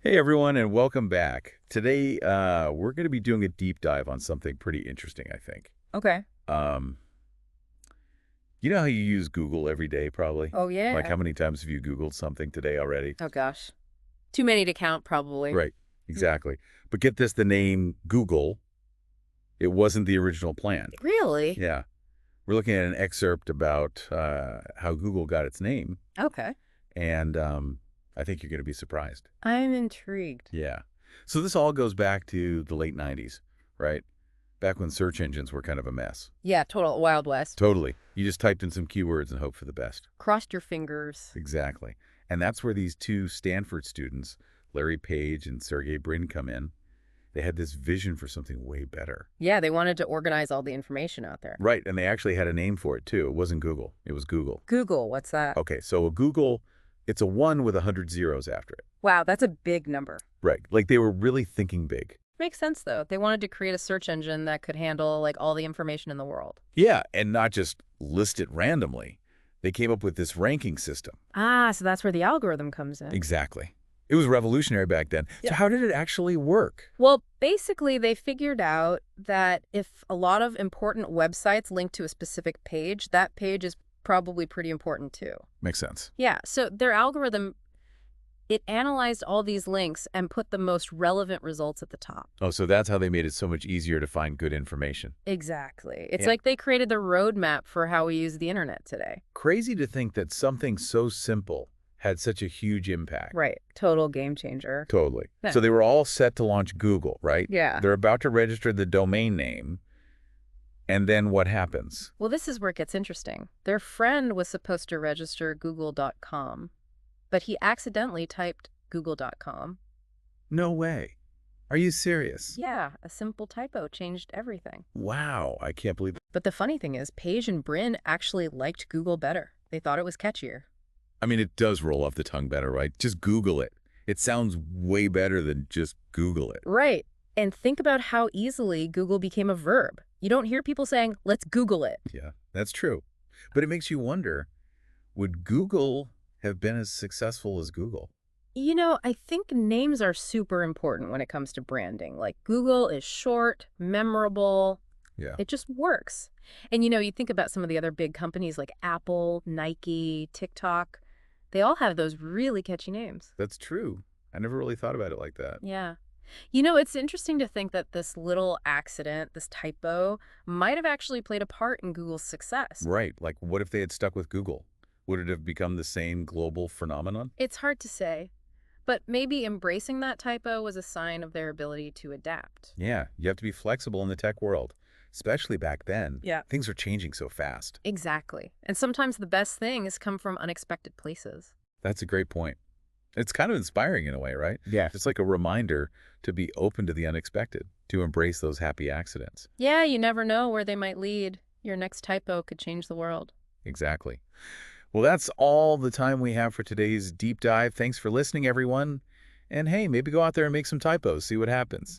Hey everyone, and welcome back. Today, we're going to be doing a deep dive on something pretty interesting, I think. Okay. Um, you know how you use Google every day, probably? Oh, Like, yeah. how many times have you Googled something today already? Oh, gosh. Too many to count, probably. Right, Mm. exactly. But get this, the name Google, it wasn't the original plan. Really? Yeah. We're looking at an excerpt about how Google got its name, Okay. and I think you're going to be surprised. I'm intrigued. Yeah. So this all goes back to the late 90s, right? Back when search engines were kind of a mess. Yeah, total Wild West. Totally. You just typed in some keywords and hoped for the best. Crossed your fingers. Exactly. And that's where these two Stanford students, Larry Page and Sergey Brin, come in. They had this vision for something way better. Yeah, they wanted to organize all the information out there. Right, and they actually had a name for it, too. It wasn't Google. It was Google. Google, what's that? Okay, so a Google, it's a 1 with 100 zeros after it. Wow, that's a big number. Right, like they were really thinking big. Makes sense, though. They wanted to create a search engine that could handle, like, all the information in the world. Yeah, and not just list it randomly. They came up with this ranking system. Ah, so that's where the algorithm comes in. Exactly. It was revolutionary back then. Yeah. So how did it actually work? Well, basically, they figured out that if a lot of important websites link to a specific page, that page is probably pretty important too. Makes sense. Yeah, so their algorithm, it analyzed all these links and put the most relevant results at the top. Oh, so that's how they made it so much easier to find good information. Exactly. It's Yeah. like they created the roadmap for how we use the internet today. Crazy to think that something so simple had such a huge impact. Right. Total game changer. Totally. Yeah. So they were all set to launch Google, right? Yeah. They're about to register the domain name. And then what happens? Well, this is where it gets interesting. Their friend was supposed to register Google.com, but he accidentally typed Google.com. No way. Are you serious? Yeah, a simple typo changed everything. Wow, I can't believe it. But the funny thing is, Page and Brin actually liked Google better. They thought it was catchier. I mean, it does roll off the tongue better, right? Just Google it. It sounds way better than just Google it. Right. And think about how easily Google became a verb. You don't hear people saying, let's Google it. Yeah, that's true. But it makes you wonder, would Google have been as successful as Google? You know, I think names are super important when it comes to branding. Like Google is short, memorable. Yeah. It just works. And you think about some of the other big companies like Apple, Nike, TikTok. They all have those really catchy names. That's true. I never really thought about it like that. Yeah. It's interesting to think that this little accident, this typo, might have actually played a part in Google's success. Right. Like, what if they had stuck with Google? Would it have become the same global phenomenon? It's hard to say, but maybe embracing that typo was a sign of their ability to adapt. Yeah, you have to be flexible in the tech world, especially back then. Yeah. Things are changing so fast. Exactly. And sometimes the best things come from unexpected places. That's a great point. It's kind of inspiring in a way, right? Yeah. It's like a reminder to be open to the unexpected, to embrace those happy accidents. Yeah, you never know where they might lead. Your next typo could change the world. Exactly. Well, that's all the time we have for today's deep dive. Thanks for listening, everyone. And hey, maybe go out there and make some typos, see what happens.